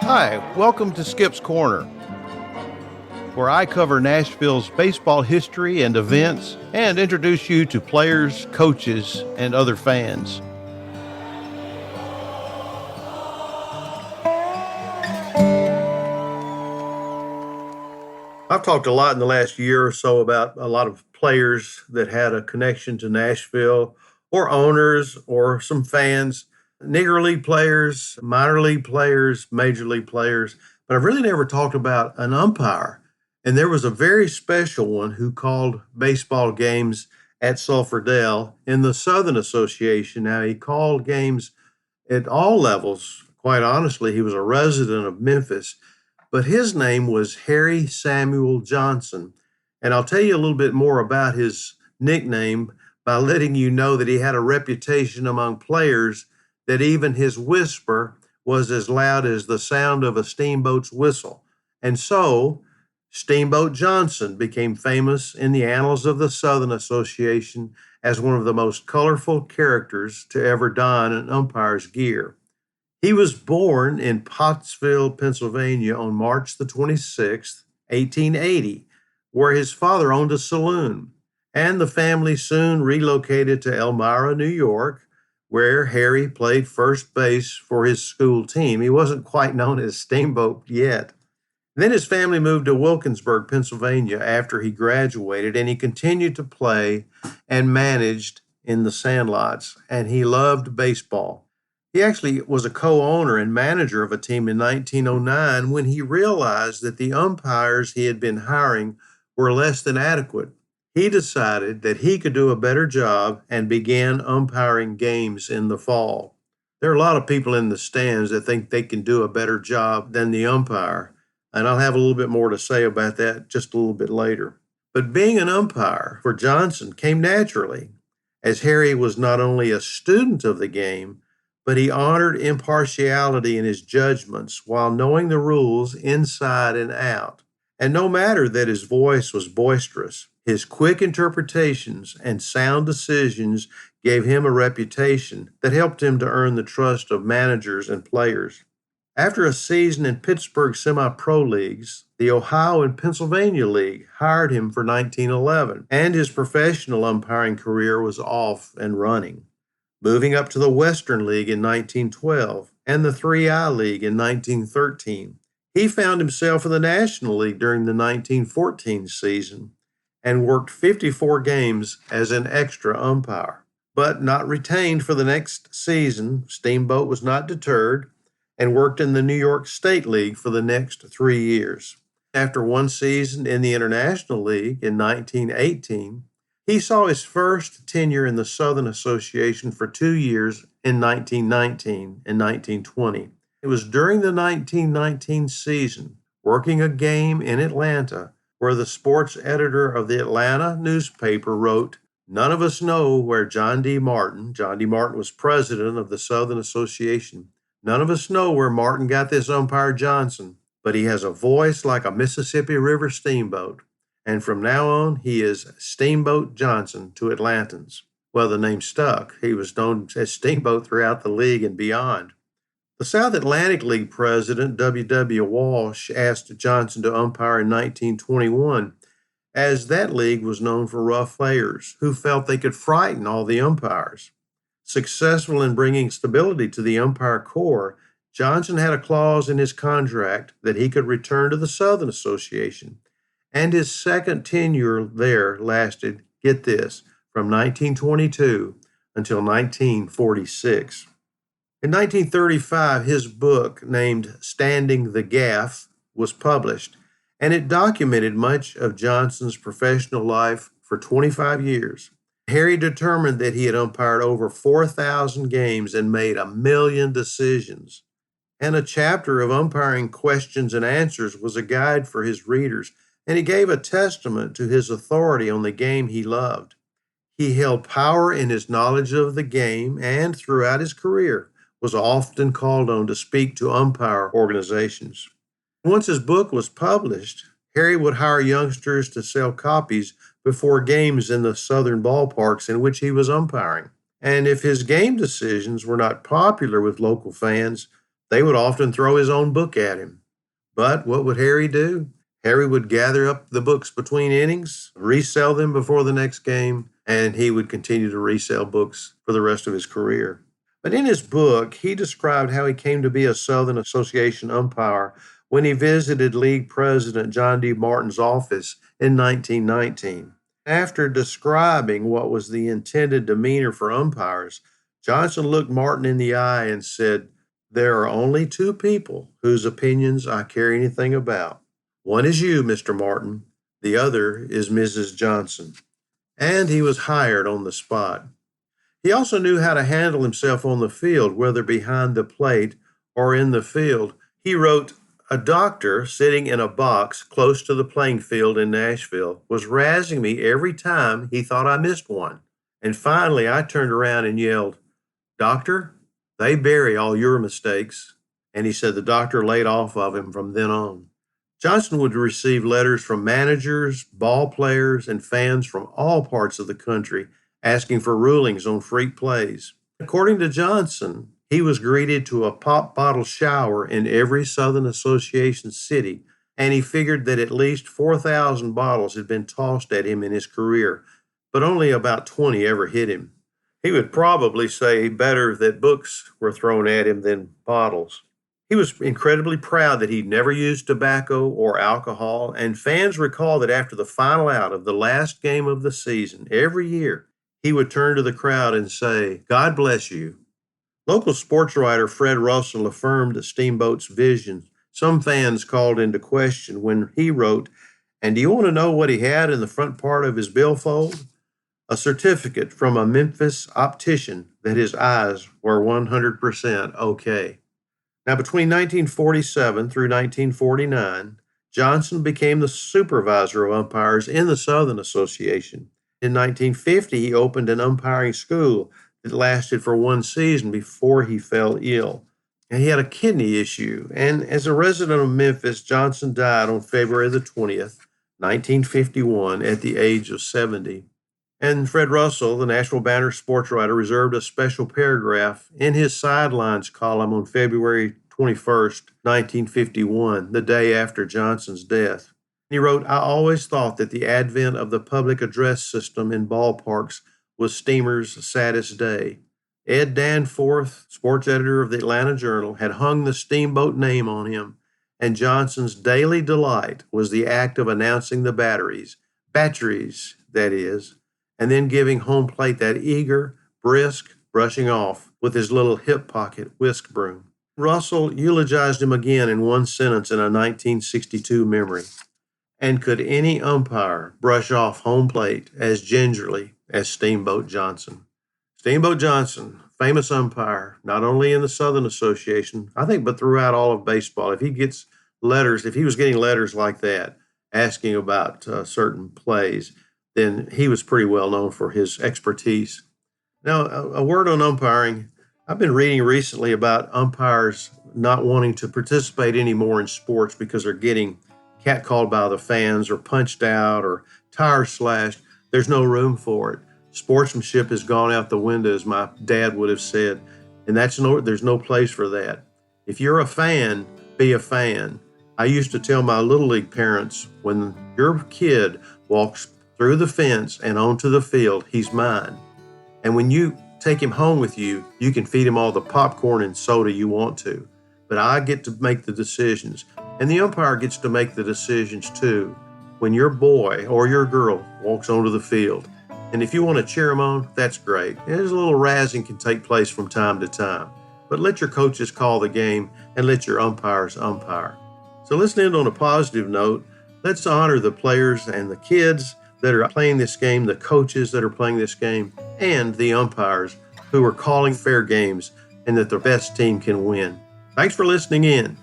Hi, welcome to Skip's Corner, where I cover Nashville's baseball history and events and introduce you to players, coaches, and other fans. I've talked a lot in the last year or so about a lot of players that had a connection to Nashville, or owners, or some fans, Negro League players, minor league players, major league players, but I've really never talked about an umpire. And there was a very special one who called baseball games at Sulphur Dell in the Southern Association. Now, he called games at all levels. Quite honestly, he was a resident of Memphis, but his name was Harry Samuel Johnson. And I'll tell you a little bit more about his nickname by letting you know that he had a reputation among players that even his whisper was as loud as the sound of a steamboat's whistle. And so, Steamboat Johnson became famous in the annals of the Southern Association as one of the most colorful characters to ever don an umpire's gear. He was born in Pottsville, Pennsylvania on March the 26th, 1880, where his father owned a saloon. And the family soon relocated to Elmira, New York, where Harry played first base for his school team. He wasn't quite known as Steamboat yet. Then his family moved to Wilkinsburg, Pennsylvania after he graduated, and he continued to play and managed in the sandlots, and he loved baseball. He actually was a co-owner and manager of a team in 1909 when he realized that the umpires he had been hiring were less than adequate. He decided that he could do a better job and began umpiring games in the fall. There are a lot of people in the stands that think they can do a better job than the umpire, and I'll have a little bit more to say about that just a little bit later. But being an umpire for Johnson came naturally, as Harry was not only a student of the game, but he honored impartiality in his judgments while knowing the rules inside and out. And no matter that his voice was boisterous, his quick interpretations and sound decisions gave him a reputation that helped him to earn the trust of managers and players. After a season in Pittsburgh semi-pro leagues, the Ohio and Pennsylvania League hired him for 1911, and his professional umpiring career was off and running. Moving up to the Western League in 1912 and the 3I League in 1913. He found himself in the National League during the 1914 season and worked 54 games as an extra umpire. But not retained for the next season, Steamboat was not deterred and worked in the New York State League for the next 3 years. After one season in the International League in 1918, he saw his first tenure in the Southern Association for 2 years in 1919 and 1920. It was during the 1919 season, working a game in Atlanta, where the sports editor of the Atlanta newspaper wrote, "None of us know where John D. Martin was president of the Southern Association, none of us know where Martin got this umpire Johnson, but he has a voice like a Mississippi River steamboat. And from now on, he is Steamboat Johnson to Atlantans." Well, the name stuck. He was known as Steamboat throughout the league and beyond. The South Atlantic League president, W. W. Walsh, asked Johnson to umpire in 1921, as that league was known for rough players who felt they could frighten all the umpires. Successful in bringing stability to the umpire corps, Johnson had a clause in his contract that he could return to the Southern Association, and his second tenure there lasted, get this, from 1922 until 1946. In 1935, his book, named Standing the Gaff, was published, and it documented much of Johnson's professional life for 25 years. Harry determined that he had umpired over 4,000 games and made 1,000,000 decisions. And a chapter of umpiring questions and answers was a guide for his readers, and he gave a testament to his authority on the game he loved. He held power in his knowledge of the game, and throughout his career was often called on to speak to umpire organizations. Once his book was published, Harry would hire youngsters to sell copies before games in the southern ballparks in which he was umpiring. And if his game decisions were not popular with local fans, They would often throw his own book at him. But what would Harry do? Harry would gather up the books between innings, resell them before the next game, and he would continue to resell books for the rest of his career. But in his book, he described how he came to be a Southern Association umpire when he visited League President John D. Martin's office in 1919. After describing what was the intended demeanor for umpires, Johnson looked Martin in the eye and said, "There are only two people whose opinions I care anything about. One is you, Mr. Martin. The other is Mrs. Johnson." And he was hired on the spot. He also knew how to handle himself on the field, whether behind the plate or in the field. He wrote, "A doctor sitting in a box close to the playing field in Nashville was razzing me every time he thought I missed one. And finally I turned around and yelled, 'Doctor, they bury all your mistakes.'" And he said the doctor laid off of him from then on. Johnson would receive letters from managers, ball players, and fans from all parts of the country asking for rulings on freak plays. According to Johnson, he was greeted to a pop bottle shower in every Southern Association city, and he figured that at least 4,000 bottles had been tossed at him in his career, but only about 20 ever hit him. He would probably say better that books were thrown at him than bottles. He was incredibly proud that he'd never used tobacco or alcohol, and fans recall that after the final out of the last game of the season, every year, he would turn to the crowd and say, "God bless you." Local sports writer Fred Russell affirmed Steamboat's vision. Some fans called into question when he wrote, "And do you want to know what he had in the front part of his billfold? A certificate from a Memphis optician that his eyes were 100% okay." Now, between 1947 through 1949, Johnson became the supervisor of umpires in the Southern Association. In 1950, he opened an umpiring school that lasted for one season before he fell ill. And he had a kidney issue, and as a resident of Memphis, Johnson died on February the 20th, 1951, at the age of 70. And Fred Russell, the Nashville Banner sports writer, reserved a special paragraph in his sidelines column on February 21st, 1951, the day after Johnson's death. He wrote, "I always thought that the advent of the public address system in ballparks was Steamer's saddest day. Ed Danforth, sports editor of the Atlanta Journal, had hung the Steamboat name on him, and Johnson's daily delight was the act of announcing the batteries, that is, and then giving home plate that eager, brisk brushing off with his little hip pocket whisk broom." Russell eulogized him again in one sentence in a 1962 memory. "And could any umpire brush off home plate as gingerly as Steamboat Johnson?" Steamboat Johnson, famous umpire, not only in the Southern Association, I think, but throughout all of baseball. If he was getting letters like that, asking about certain plays, then he was pretty well known for his expertise. Now, a word on umpiring. I've been reading recently about umpires not wanting to participate anymore in sports because they're getting catcalled by the fans or punched out or tires slashed. There's no room for it. Sportsmanship has gone out the window, as my dad would have said, and there's no place for that. If you're a fan, be a fan. I used to tell my Little League parents, when your kid walks through the fence and onto the field, he's mine. And when you take him home with you, you can feed him all the popcorn and soda you want to. But I get to make the decisions. And the umpire gets to make the decisions too when your boy or your girl walks onto the field. And if you want to cheer them on, that's great. There's a little razzing can take place from time to time. But let your coaches call the game and let your umpires umpire. So let's end on a positive note. Let's honor the players and the kids that are playing this game, the coaches that are playing this game, and the umpires who are calling fair games and that the best team can win. Thanks for listening in.